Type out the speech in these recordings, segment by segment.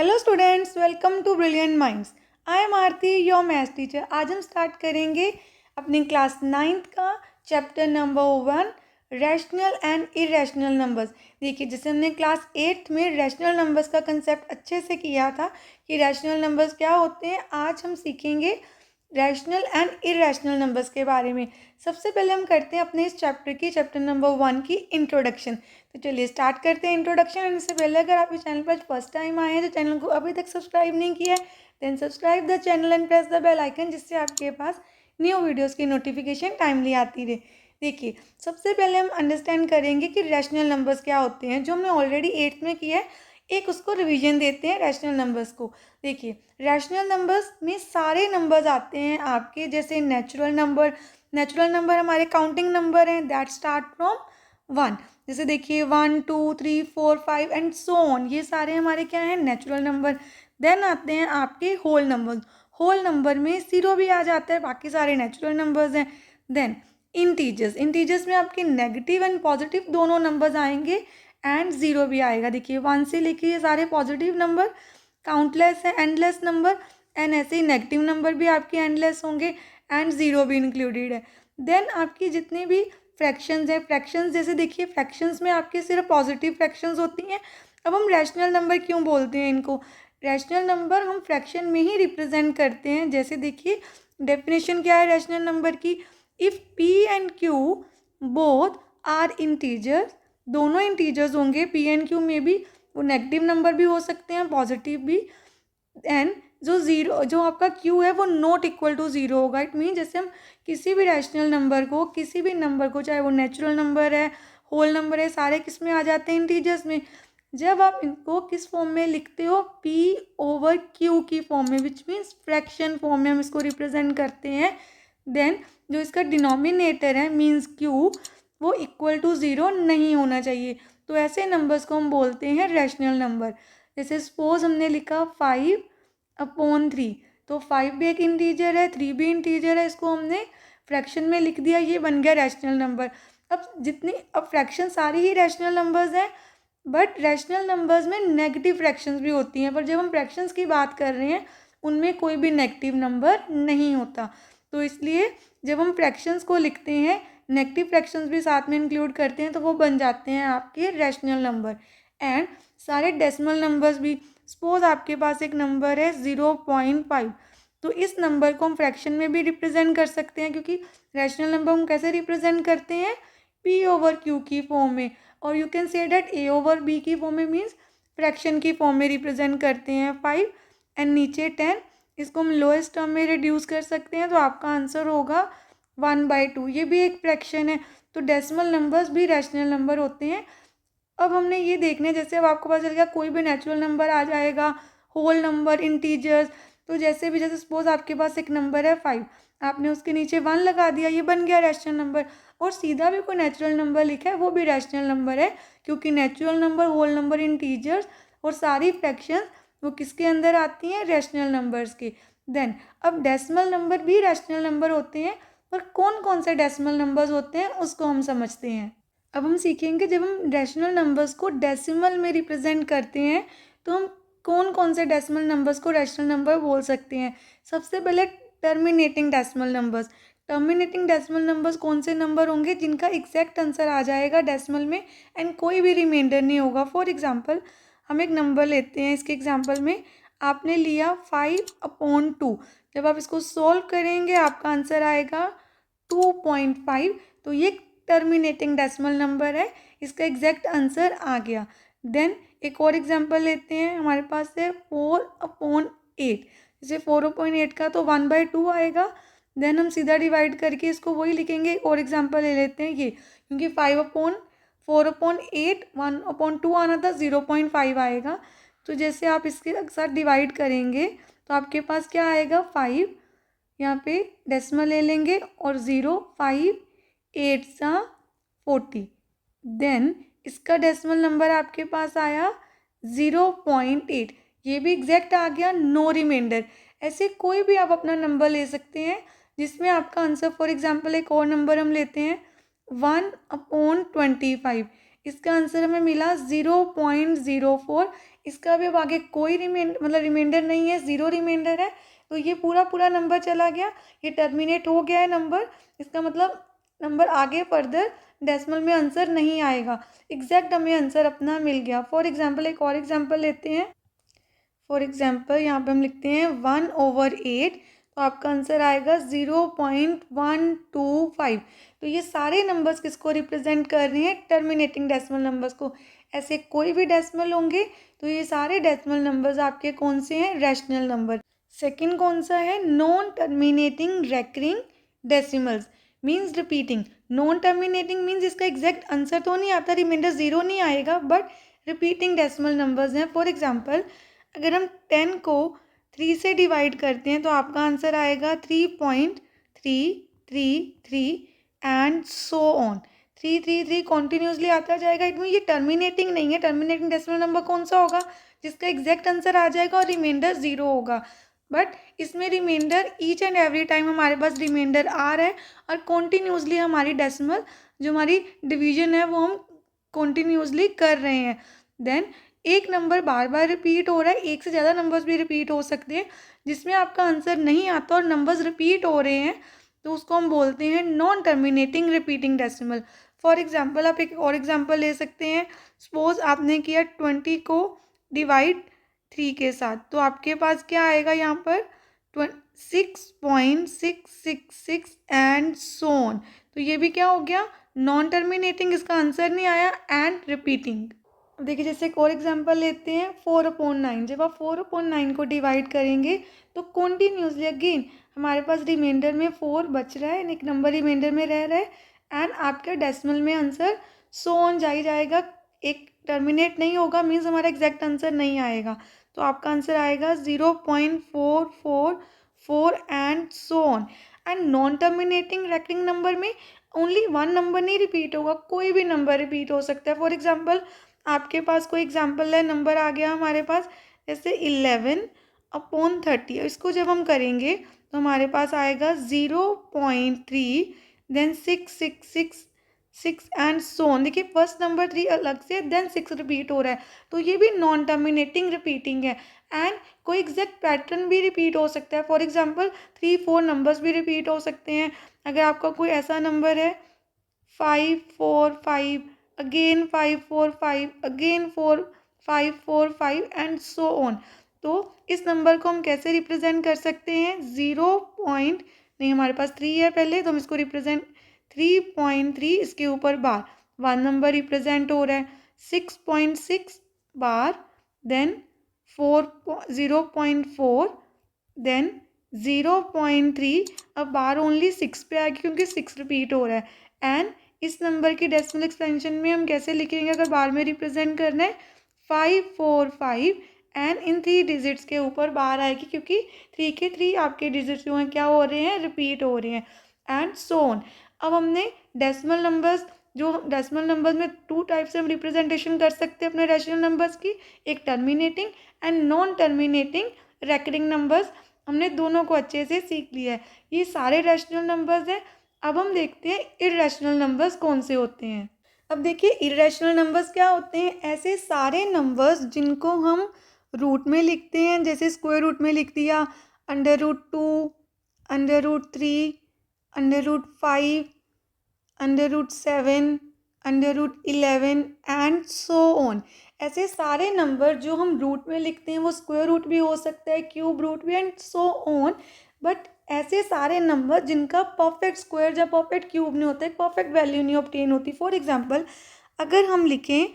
Hello students, welcome to Brilliant Minds. I am Aarti, your maths teacher. आज हम start करेंगे अपनी क्लास 9th का chapter number 1, rational and irrational numbers. देखिए, जैसे हमने क्लास 8th में रैशनल नंबर्स का कंसेप्ट अच्छे से किया था कि रैशनल नंबर्स क्या होते हैं, आज हम सीखेंगे रैशनल एंड इरेशनल नंबर्स के बारे में। सबसे पहले हम करते हैं अपने इस चैप्टर नंबर 1 की इंट्रोडक्शन। तो चलिए स्टार्ट करते हैं इंट्रोडक्शन। एंड इससे पहले अगर आप इस चैनल पर फर्स्ट टाइम आए हैं तो चैनल को अभी तक सब्सक्राइब नहीं किया है, then subscribe the channel and press the bell icon, जिससे आपके पास न्यू वीडियोस की नोटिफिकेशन टाइमली आती रहे। देखिए, सबसे पहले हम अंडरस्टैंड करेंगे कि रैशनल नंबर्स क्या होते हैं, जो हमने ऑलरेडी 8th में किया है। एक उसको रिवीजन देते हैं रैशनल नंबर्स को। देखिए, रैशनल नंबर्स में सारे नंबर्स आते हैं आपके, जैसे नेचुरल नंबर हमारे काउंटिंग नंबर हैं, दैट स्टार्ट फ्रॉम 1। जैसे देखिए 1 2 3 4 5 एंड सो ऑन, ये सारे हमारे क्या हैं, नेचुरल नंबर। देन आते हैं आपके होल नंबर। होल नंबर में जीरो भी आ जाता है, बाकी सारे नेचुरल नंबर्स हैं। देन इंटीजर्स में आपके नेगेटिव एंड पॉजिटिव दोनों नंबर्स आएंगे एंड ज़ीरो भी आएगा। देखिए 1 से लेके ये सारे पॉजिटिव नंबर, काउंटलेस है, एंडलेस नंबर, एंड ऐसे ही नेगेटिव नंबर भी आपके एंडलेस होंगे एंड ज़ीरो भी इंक्लूडेड है। देन आपकी जितने भी फ्रैक्शंस हैं, फ्रैक्शंस जैसे देखिए फ्रैक्शंस में आपके सिर्फ पॉजिटिव फ्रैक्शंस होती हैं। अब हम रैशनल नंबर क्यों बोलते हैं इनको, रैशनल नंबर हम फ्रैक्शन में ही रिप्रेजेंट करते हैं। जैसे देखिए डेफिनेशन क्या है रैशनल नंबर की, if P and Q both are integers, दोनों इंटीजर्स होंगे, पी एंड क्यू में भी वो नेगेटिव नंबर भी हो सकते हैं, पॉजिटिव भी, एंड जो आपका क्यू है वो नॉट इक्वल टू ज़ीरो होगा। इट मीन जैसे हम किसी भी रैशनल नंबर को, किसी भी नंबर को, चाहे वो नेचुरल नंबर है, होल नंबर है, सारे किस में आ जाते हैं, इंटीजर्स में। जब आप इनको किस फॉर्म में लिखते हो, पी ओवर क्यू की फॉर्म में, विच मीन्स फ्रैक्शन फॉर्म में हम इसको रिप्रेजेंट करते हैं। देन जो इसका डिनोमिनेटर है मीन्स क्यू, वो इक्वल टू ज़ीरो नहीं होना चाहिए। तो ऐसे नंबर्स को हम बोलते हैं रैशनल नंबर। जैसे सपोज हमने लिखा 5/3, तो 5 भी एक इंटीजर है, 3 भी इंटीजर है, इसको हमने फ्रैक्शन में लिख दिया, ये बन गया रैशनल नंबर। अब फ्रैक्शन सारी ही रैशनल नंबर्स हैं, बट रैशनल नंबर्स में नेगेटिव फ्रैक्शंस भी होती हैं, पर जब हम फ्रैक्शंस की बात कर रहे हैं उनमें कोई भी नेगेटिव नंबर नहीं होता। तो इसलिए जब हम फ्रैक्शंस को लिखते हैं, नेगेटिव फ्रैक्शंस भी साथ में इंक्लूड करते हैं, तो वो बन जाते हैं आपके रैशनल नंबर। एंड सारे डेसिमल नंबर्स भी, सपोज आपके पास एक नंबर है 0.5, तो इस नंबर को हम फ्रैक्शन में भी रिप्रेजेंट कर सकते हैं, क्योंकि रैशनल नंबर हम कैसे रिप्रेजेंट करते हैं, पी ओवर क्यू की फॉर्म में, और you can say that A over B की फॉर्म में, मीन्स फ्रैक्शन की फॉर्म में रिप्रेजेंट करते हैं 5 एंड नीचे 10। इसको हम लोएस्ट टर्म में रिड्यूस कर सकते हैं, तो आपका आंसर होगा 1/2। ये भी एक फ्रैक्शन है। तो डेसिमल नंबर्स भी रैशनल नंबर होते हैं। अब हमने ये देखना है, जैसे अब आपको पता चल गया कोई भी नेचुरल नंबर आ जाएगा, होल नंबर, इंटीजर्स, तो जैसे सपोज आपके पास एक नंबर है 5, आपने उसके नीचे 1 लगा दिया, ये बन गया रैशनल नंबर। और सीधा भी कोई नेचुरल नंबर लिखा है वो भी रैशनल नंबर है, क्योंकि natural number, whole number, integers और सारी फ्रैक्शंस वो किसके अंदर आती हैं, रैशनल नंबर्स के। देन अब डेसिमल नंबर भी रैशनल नंबर होते हैं, पर कौन कौन से डेसिमल नंबर्स होते हैं उसको हम समझते हैं। अब हम सीखेंगे जब हम रैशनल नंबर्स को डेसिमल में रिप्रेजेंट करते हैं तो हम कौन कौन से डेसिमल नंबर्स को रैशनल नंबर बोल सकते हैं। सबसे पहले terminating decimal numbers. Terminating decimal numbers कौन से नंबर होंगे जिनका एग्जैक्ट आंसर आ जाएगा डेसिमल में एंड कोई भी रिमाइंडर नहीं होगा। फॉर एग्जांपल हम एक नंबर लेते हैं, इसके एग्जांपल में आपने लिया 5/2, जब आप इसको सॉल्व करेंगे आपका आंसर आएगा 2.5। तो ये टर्मिनेटिंग डेसिमल नंबर है, इसका एग्जैक्ट आंसर आ गया। देन एक और एग्जांपल लेते हैं, हमारे पास है 4/8। जैसे 4/8 का तो 1/2 आएगा। देन हम सीधा डिवाइड करके इसको वही लिखेंगे। और एग्जांपल ले लेते हैं ये, क्योंकि 4/8 1/2 आना था, 0.5 आएगा। तो जैसे आप इसके साथ डिवाइड करेंगे तो आपके पास क्या आएगा, 5, यहाँ पे डेसिमल ले लेंगे और 0, 5 8 सा 40। देन इसका डेसिमल नंबर आपके पास आया 0.8, ये भी एग्जैक्ट आ गया, नो रिमाइंडर। ऐसे कोई भी आप अपना नंबर ले सकते हैं जिसमें आपका आंसर, फॉर एग्जांपल एक और नंबर हम लेते हैं 1/25। इसका आंसर हमें मिला 0.04। इसका भी अब आगे कोई रिमाइंडर नहीं है, 0 रिमाइंडर है, तो ये पूरा नंबर चला गया, ये टर्मिनेट हो गया है नंबर। इसका मतलब नंबर आगे फर्दर डेसिमल में आंसर नहीं आएगा, एग्जैक्ट हमें आंसर अपना मिल गया। फॉर एग्जाम्पल एक और एग्जाम्पल लेते हैं। फॉर एग्जाम्पल यहाँ पे हम लिखते हैं 1/8, तो आपका आंसर आएगा 0.125। तो ये सारे नंबर्स किसको रिप्रेजेंट कर रहे हैं? टर्मिनेटिंग डेसिमल नंबर्स को। ऐसे कोई भी डेसिमल होंगे तो ये सारे डेसिमल नंबर्स आपके कौन से हैं? Rational number. सेकंड कौन सा है? Non terminating recurring decimals means repeating. Non terminating means इसका एग्जैक्ट आंसर तो नहीं आता, रिमाइंडर 0 नहीं आएगा, बट रिपीटिंग डेसिमल नंबर्स हैं। फॉर एग्जाम्पल अगर हम 10 को 3 से डिवाइड करते हैं तो आपका आंसर आएगा 3.333 एंड सो ऑन। 333 कॉन्टिन्यूसली आता जाएगा। इट मीन ये टर्मिनेटिंग नहीं है। टर्मिनेटिंग डेसिमल नंबर कौन सा होगा? जिसका एग्जैक्ट आंसर आ जाएगा और रिमाइंडर 0 होगा। बट इसमें remainder each and every time हमारे पास रिमाइंडर आ रहा है और कॉन्टिन्यूसली हमारी डेसिमल जो हमारी डिवीजन है वो हम कॉन्टिन्यूसली कर रहे हैं। देन एक नंबर बार बार रिपीट हो रहा है, एक से ज़्यादा नंबर्स भी रिपीट हो सकते हैं, जिसमें आपका आंसर नहीं आता और नंबर्स रिपीट हो रहे हैं, तो उसको हम बोलते हैं non terminating repeating decimal. For example आप एक और एग्जांपल ले सकते हैं। सपोज आपने किया 20 को डिवाइड 3 के साथ, तो आपके पास क्या आएगा यहाँ पर? 6.666 एंड सो ऑन। तो ये भी क्या हो गया? नॉन टर्मिनेटिंग, इसका आंसर नहीं आया, एंड रिपीटिंग। देखिए जैसे एक और एग्जांपल लेते हैं 4/9। जब आप 4/9 को डिवाइड करेंगे तो कॉन्टिन्यूसली अगेन हमारे पास रिमाइंडर में 4 बच रहा है, एक नंबर रिमाइंडर में रह रहा है, एंड आपके डेसिमल में आंसर सो ऑन जाएगा। एक टर्मिनेट नहीं होगा, मीन्स हमारा एग्जैक्ट आंसर नहीं आएगा। तो आपका आंसर आएगा 0.444 and so on. And non terminating recurring number में ओनली 1 नंबर नहीं रिपीट होगा, कोई भी नंबर रिपीट हो सकता है। फॉर एग्जाम्पल आपके पास कोई एग्जाम्पल है, नंबर आ गया हमारे पास जैसे 11/30। इसको जब हम करेंगे तो हमारे पास आएगा 0.3 देन 6 एंड सो ऑन। देखिए फर्स्ट नंबर 3 अलग से, देन 6 रिपीट हो रहा है, तो ये भी नॉन टर्मिनेटिंग रिपीटिंग है। एंड कोई एग्जैक्ट पैटर्न भी रिपीट हो सकता है। फॉर एग्जाम्पल 3-4 नंबर्स भी रिपीट हो सकते हैं। अगर आपका कोई ऐसा नंबर है 5-4-5, again 5-4-5, again 4-5-4-5 and so on, तो इस नंबर को हम कैसे रिप्रेजेंट कर सकते हैं? 0 पॉइंट नहीं, हमारे पास 3 है पहले, तो हम इसको रिप्रेजेंट 3.3, इसके ऊपर बार 1 नंबर रिप्रेजेंट हो रहा है, 6.6 बार, देन 0.4, देन 0.3। अब बार ओनली 6 पे आएगी क्योंकि 6 रिपीट हो रहा है। एंड इस नंबर की डेसिमल एक्सपेंशन में हम कैसे लिखेंगे? अगर बार में रिप्रेजेंट करना है 5-4-5, एंड इन 3 डिजिट्स के ऊपर बार आएगी क्योंकि 3 के 3 आपके डिजिट्स जो हैं क्या हो रहे हैं? रिपीट हो रहे हैं, एंड सो ऑन। अब हमने डेसिमल नंबर्स में 2 टाइप से हम रिप्रेजेंटेशन कर सकते हैं अपने रैशनल नंबर्स की, एक terminating and non terminating recurring numbers. हमने दोनों को अच्छे से सीख लिया है। ये सारे रैशनल नंबर्स हैं। अब हम देखते हैं इर्रेशनल नंबर्स कौन से होते हैं। अब देखिए इर्रेशनल नंबर्स क्या होते हैं? ऐसे सारे नंबर्स जिनको हम रूट में लिखते हैं, जैसे स्क्वायर रूट में लिख दिया √2, √3, √5, √7, √11 एंड सो ऑन। ऐसे सारे नंबर जो हम रूट में लिखते हैं वो स्क्वायर रूट भी हो सकता है, क्यूब रूट भी, एंड सो ऑन। बट ऐसे सारे नंबर जिनका परफेक्ट स्क्वायर या परफेक्ट क्यूब नहीं होता है, परफेक्ट वैल्यू नहीं ऑब्टेन होती। फॉर एग्जांपल अगर हम लिखें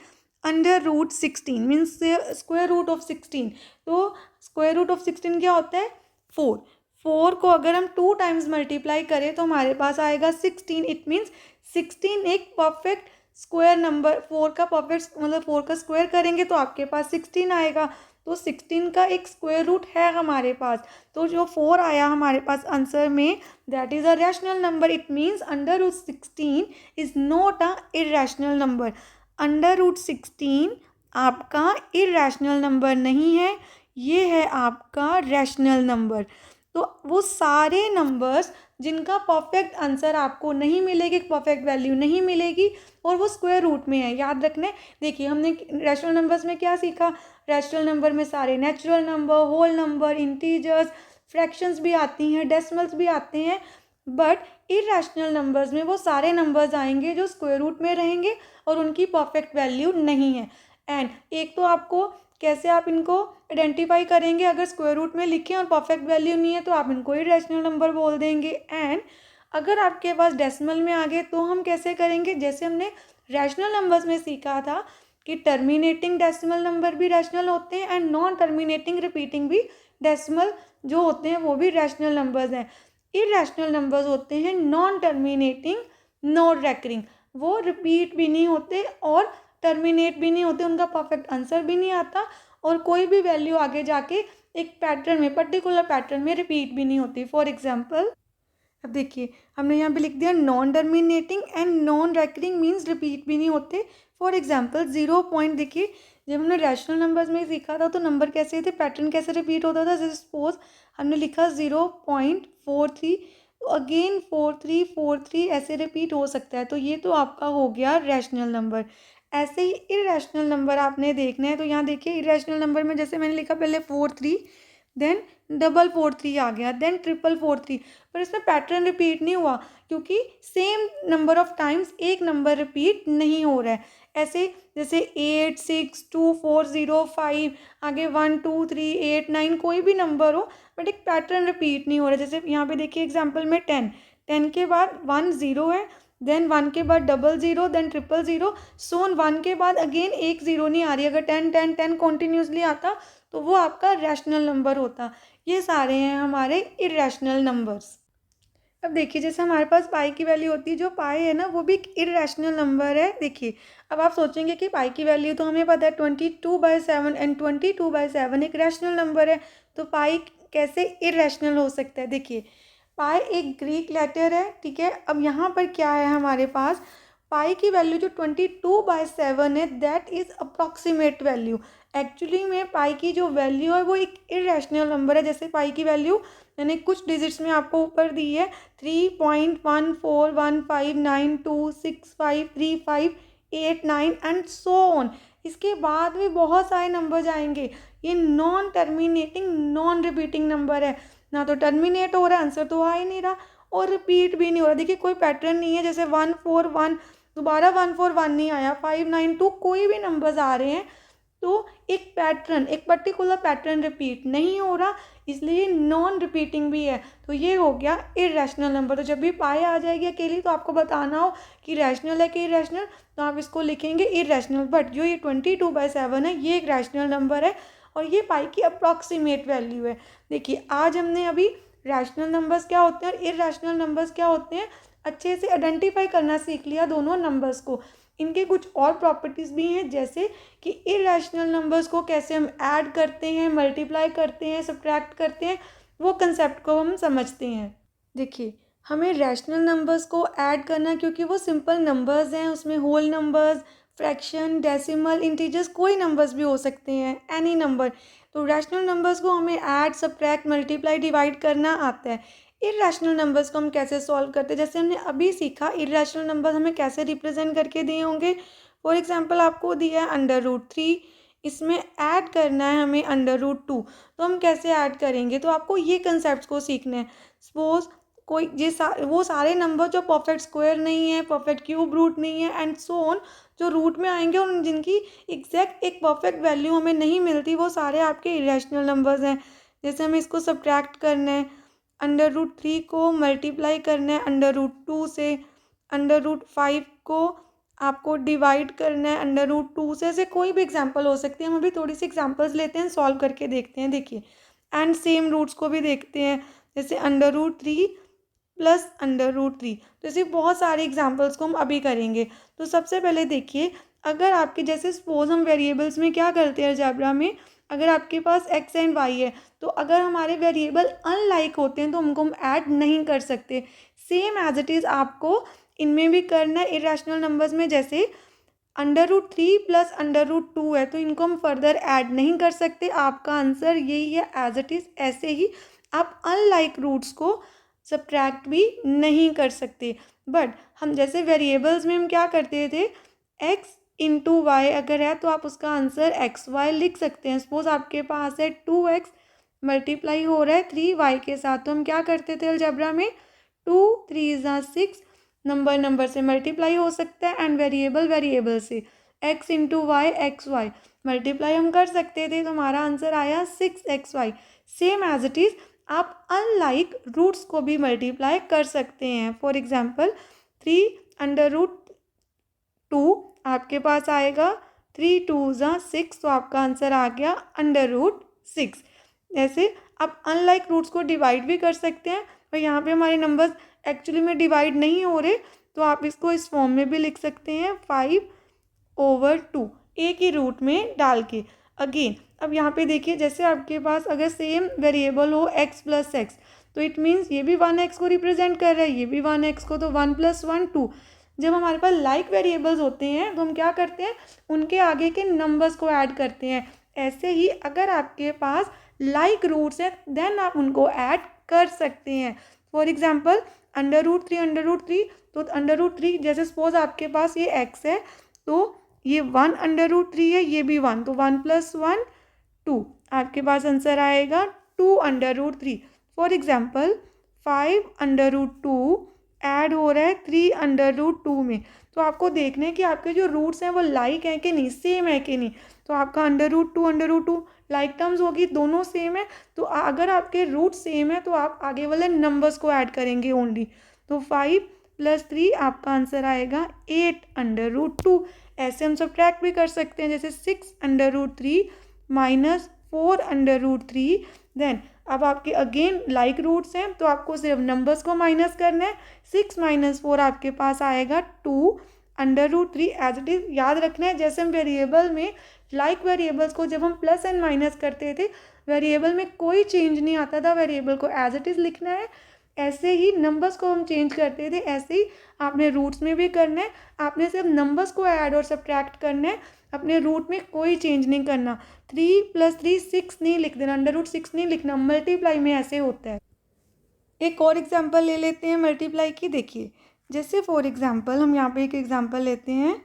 √16 मीन्स स्क्वायर रूट ऑफ 16, तो स्क्वायर रूट ऑफ 16 क्या होता है? 4 को अगर हम 2 टाइम्स मल्टीप्लाई करें तो हमारे पास आएगा 16। इट मीन्स 16 एक परफेक्ट स्क्वायर नंबर, 4 का परफेक्ट मतलब 4 का स्क्वायर करेंगे तो आपके पास 16 आएगा। तो 16 का एक स्क्वायर रूट है हमारे पास, तो जो 4 आया हमारे पास आंसर में, that is a rational number. It means √16 is not a irrational number. √16 आपका इर्रेशनल नंबर नहीं है, ये है आपका रैशनल नंबर। तो वो सारे नंबर्स जिनका परफेक्ट आंसर आपको नहीं मिलेगी, परफेक्ट वैल्यू नहीं मिलेगी और वो स्क्वायर रूट में है। याद रखना है। देखिए हमने रैशनल नंबर्स में क्या सीखा, रैशनल नंबर में सारे natural number, whole number, integers, fractions भी आती हैं, डेसिमल्स भी आते हैं, बट इरैशनल नंबर्स में वो सारे नंबर्स आएंगे जो स्क्वायर रूट में रहेंगे और उनकी परफेक्ट वैल्यू नहीं है। एंड एक तो आपको कैसे आप इनको आइडेंटिफाई करेंगे, अगर स्क्वायर रूट में लिखें और परफेक्ट वैल्यू नहीं है तो आप इनको इरैशनल नंबर बोल देंगे। एंड अगर आपके पास डेसिमल में आ गए तो हम कैसे करेंगे, जैसे हमने रैशनल नंबर्स में सीखा था कि टर्मिनेटिंग डेसिमल नंबर भी रैशनल होते हैं एंड नॉन टर्मिनेटिंग रिपीटिंग भी डेसिमल जो होते हैं वो भी रैशनल नंबर्स हैं। इरैशनल नंबर्स होते हैं नॉन टर्मिनेटिंग, नॉन रेकरिंग, वो रिपीट भी नहीं होते और टर्मिनेट भी नहीं होते, उनका परफेक्ट आंसर भी नहीं आता और कोई भी वैल्यू आगे जाके एक पैटर्न में, पर्टिकुलर पैटर्न में रिपीट भी नहीं होती। फॉर एग्जाम्पल अब देखिए हमने यहाँ पे लिख दिया non terminating and non recurring means repeat भी नहीं होते। फॉर एग्जाम्पल 0 पॉइंट, देखिए जब हमने रैशनल नंबर्स में सीखा था तो नंबर कैसे थे, पैटर्न कैसे रिपीट होता था। जैसे सपोज हमने लिखा 0.43 तो अगेन 4343 ऐसे रिपीट हो सकता है, तो ये तो आपका हो गया रैशनल नंबर। ऐसे ही इरैशनल नंबर आपने देखना है, तो यहाँ देखिए इरैशनल नंबर में जैसे मैंने लिखा पहले 43, देन 443 आ गया, देन 443, पर इसमें पैटर्न रिपीट नहीं हुआ क्योंकि सेम नंबर ऑफ टाइम्स एक नंबर रिपीट नहीं हो रहा है। ऐसे जैसे 8 6 2 4 0 5 आगे 1 2 3 8 9 कोई भी नंबर हो बट एक पैटर्न रिपीट नहीं हो रहा है। जैसे यहाँ पे देखिए एग्जांपल में 10 के बाद 1 0 है, देन 1 के बाद 00, देन 000, सोन 1 के बाद अगेन एक 0 नहीं आ रही। अगर 10 10 10 कॉन्टिन्यूसली आता तो वो आपका रैशनल नंबर होता। ये सारे हैं हमारे इरैशनल नंबर्स। अब देखिए जैसे हमारे पास पाई की वैल्यू होती है, जो पाई है ना वो भी एक इरैशनल नंबर है। देखिए अब आप सोचेंगे कि पाई की वैल्यू तो हमें पता है 22/7 एंड 22/7 एक रैशनल नंबर है, तो पाई कैसे इरैशनल हो सकता है। देखिए पाई एक ग्रीक लेटर है, ठीक है। अब यहाँ पर क्या है हमारे पास, पाई की वैल्यू जो 22/7 है that is approximate value. Actually में पाई की जो वैल्यू है वो एक इरैशनल नंबर है। जैसे पाई की वैल्यू मैंने कुछ डिजिट्स में आपको ऊपर दी है 3.14159265358 एंड सो ऑन। इसके बाद भी बहुत सारे नंबर आएंगे। ये non terminating non repeating number है, ना तो टर्मिनेट हो रहा है, आंसर तो आ ही नहीं रहा और रिपीट भी नहीं हो रहा। देखिए कोई पैटर्न नहीं है, जैसे 141 दोबारा 141 नहीं आया, 592 कोई भी नंबर्स आ रहे हैं तो एक पैटर्न, एक पर्टिकुलर पैटर्न रिपीट नहीं हो रहा, इसलिए नॉन रिपीटिंग भी है। तो ये हो गया इरैशनल नंबर। तो जब भी पाई आ जाएगी अकेली तो आपको बताना हो कि रैशनल है कि इरैशनल, तो आप इसको लिखेंगे इरैशनल। बट जो ये 22/7 है ये एक रैशनल नंबर है और ये पाई की अप्रॉक्सीमेट वैल्यू है। देखिए आज हमने अभी रैशनल नंबर्स क्या होते हैं और इरैशनल नंबर्स क्या होते हैं अच्छे से आइडेंटिफाई करना सीख लिया दोनों नंबर्स को। इनके कुछ और प्रॉपर्टीज़ भी हैं, जैसे कि इरैशनल नंबर्स को कैसे हम ऐड करते हैं, मल्टीप्लाई करते हैं, सब्ट्रैक्ट करते हैं, वो कंसेप्ट को हम समझते हैं। देखिए हमें रैशनल नंबर्स को ऐड करना, क्योंकि वो सिंपल नंबर्स हैं, उसमें whole numbers, fraction, decimal, integers कोई नंबर्स भी हो सकते हैं, एनी नंबर। तो रैशनल नंबर्स को हमें ऐड, सब्ट्रैक्ट, मल्टीप्लाई, डिवाइड करना आता है। इरैशनल नंबर्स को हम कैसे सॉल्व करते हैं, जैसे हमने अभी सीखा इरैशनल नंबर्स हमें कैसे रिप्रेजेंट करके दिए होंगे। फॉर एग्जांपल आपको दिया है √3, इसमें ऐड करना है हमें √2, तो हम कैसे ऐड करेंगे, तो आपको ये कंसेप्ट को सीखना है। सपोज कोई वो सारे नंबर जो परफेक्ट स्क्वायर नहीं है, परफेक्ट क्यूब रूट नहीं है एंड सो ऑन, जो रूट में आएंगे और जिनकी एग्जैक्ट एक परफेक्ट वैल्यू हमें नहीं मिलती, वो सारे आपके इरैशनल नंबर्स हैं। जैसे हमें इसको सब्ट्रैक्ट करना है, √3 को मल्टीप्लाई करना है √2 से, √5 को आपको डिवाइड करना है √2 से कोई भी एग्जांपल हो सकती है। हम अभी थोड़ी सी एग्जांपल्स लेते हैं, सॉल्व करके देखते हैं। देखिए एंड सेम रूट्स को भी देखते हैं, जैसे √3 प्लस √3, तो ऐसे बहुत सारे एग्जांपल्स को हम अभी करेंगे। तो सबसे पहले देखिए, अगर आपके जैसे सपोज हम वेरिएबल्स में क्या करते हैं अलजेब्रा में, अगर आपके पास x एंड y है तो अगर हमारे वेरिएबल अनलाइक होते हैं तो उनको हम ऐड नहीं कर सकते। सेम एज इट इज़ आपको इनमें भी करना है इरैशनल नंबर्स में। जैसे √3 प्लस √2 है तो इनको हम फर्दर ऐड नहीं कर सकते, आपका आंसर यही है एज इट इज़। ऐसे ही आप अनलाइक रूट्स को सब्ट्रैक्ट भी नहीं कर सकते। बट हम जैसे वेरिएबल्स में हम क्या करते थे, x इंटू वाई अगर है तो आप उसका आंसर एक्स वाई लिख सकते हैं। सपोज आपके पास है 2x मल्टीप्लाई हो रहा है 3y के साथ, तो हम क्या करते थे अलजेब्रा में, 2 3 6 नंबर से मल्टीप्लाई हो सकता है एंड वेरिएबल से x into Y X Y multiply हम कर सकते थे, तो हमारा आंसर आया 6xy। Same as it is आप अनलाइक रूट्स को भी मल्टीप्लाई कर सकते हैं। फॉर एग्जाम्पल 3√2 आपके पास आएगा, 3 2 6, तो आपका आंसर आ गया √6। ऐसे आप अनलाइक रूट्स को डिवाइड भी कर सकते हैं, और यहाँ पे हमारे नंबर्स एक्चुअली में डिवाइड नहीं हो रहे, तो आप इसको इस फॉर्म में भी लिख सकते हैं 5/2 एक ही रूट में डाल के। अगेन अब यहाँ पे देखिए, जैसे आपके पास अगर सेम वेरिएबल हो x + x, तो इट मीन्स ये भी 1x को रिप्रेजेंट कर रहा है, ये भी 1x को, तो 1 + 1 2। जब हमारे पास लाइक वेरिएबल्स होते हैं तो हम क्या करते हैं, उनके आगे के नंबर्स को ऐड करते हैं। ऐसे ही अगर आपके पास लाइक रूट्स हैं देन आप उनको ऐड कर सकते हैं। फॉर एग्जाम्पल √3 तो √3, जैसे सपोज आपके पास ये x है, तो ये 1/√3 है, ये भी 1, तो 1 + 1 2, आपके पास आंसर आएगा 2/√3। फॉर एग्जाम्पल 5/2 ऐड हो रहा है 3/√2 में, तो आपको देखना है कि आपके जो रूट्स हैं वो लाइक हैं कि नहीं, सेम है कि नहीं। तो आपका √2 लाइक टर्म्स होगी, दोनों सेम है, तो अगर आपके रूट सेम है तो आप आगे वाले नंबर्स को ऐड करेंगे ओनली। तो 5 + 3 आपका आंसर आएगा 8/2। ऐसे हम सब्ट्रैक्ट भी कर सकते हैं, जैसे 6/3 - 4/3। देन अब आपके अगेन लाइक रूट्स हैं, तो आपको सिर्फ नंबर्स को माइनस करना है। 6 - 4 आपके पास आएगा 2/3 एज इट इज़। याद रखना है, जैसे हम वेरिएबल में लाइक वेरिएबल्स को जब हम प्लस एंड माइनस करते थे, वेरिएबल में कोई चेंज नहीं आता था, वेरिएबल को एज इट इज़ लिखना है। ऐसे ही नंबर्स को हम चेंज करते थे, ऐसे ही आपने रूट्स में भी करना है। आपने सिर्फ नंबर्स को ऐड और सब्ट्रैक्ट करना है, अपने रूट में कोई चेंज नहीं करना। 3 + 3 6 नहीं लिख देना, √6 नहीं लिखना, मल्टीप्लाई में ऐसे होता है। एक और एग्जांपल ले लेते हैं मल्टीप्लाई की। देखिए, जैसे फॉर एग्जांपल हम यहाँ पे एक एग्जांपल लेते हैं,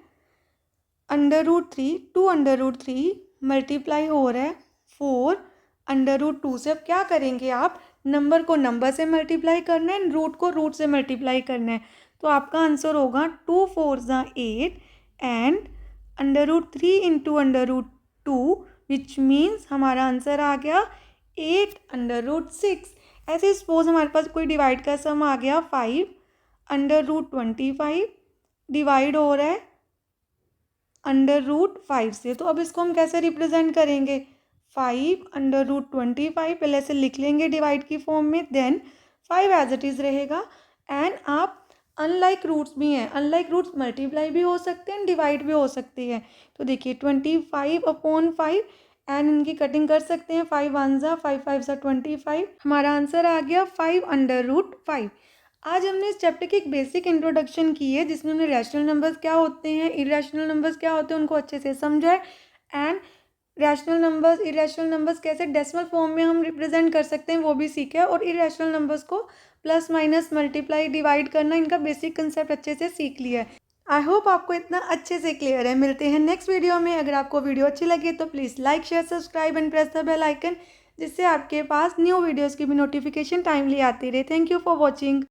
√3 2/3 मल्टीप्लाई हो रहा है 4/2 से। अब क्या करेंगे, आप नंबर को नंबर से मल्टीप्लाई करना है, रूट को रूट से मल्टीप्लाई करना है, तो आपका आंसर होगा 2 4 8 एंड √3 × √2 विच मीन्स हमारा आंसर आ गया 8/6। ऐसे सपोज हमारे पास कोई डिवाइड का सम आ गया 5/25 डिवाइड हो रहा है √5 से, तो अब इसको हम कैसे रिप्रेजेंट करेंगे, 5/25 पहले से लिख लेंगे डिवाइड की फॉर्म में, देन 5 एज इट इज़ रहेगा। एंड आप अनलाइक रूट्स भी हैं, अनलाइक रूट्स मल्टीप्लाई भी हो सकते हैं, डिवाइड भी हो सकती है। तो देखिए 25/5 एंड इनकी कटिंग कर सकते हैं, 5 1 5 5 25, हमारा आंसर आ गया 5/5। आज हमने इस चैप्टर की एक बेसिक इंट्रोडक्शन की है, जिसमें हमने रैशनल नंबर्स क्या होते हैं, इरेशनल नंबर्स क्या होते हैं, उनको अच्छे से समझा है। And rational numbers irrational numbers कैसे डेसिमल फॉर्म में हम रिप्रेजेंट कर सकते हैं वो भी सीखा है, और इरेशनल नंबर्स को प्लस माइनस मल्टीप्लाई डिवाइड करना, इनका बेसिक कंसेप्ट अच्छे से सीख लिया है। आई होप आपको इतना अच्छे से क्लियर है। मिलते हैं नेक्स्ट वीडियो में। अगर आपको वीडियो अच्छी लगे तो please like share subscribe and press the bell icon, जिससे आपके पास न्यू वीडियोज़ की भी नोटिफिकेशन टाइमली आती रहे। Thank you for watching.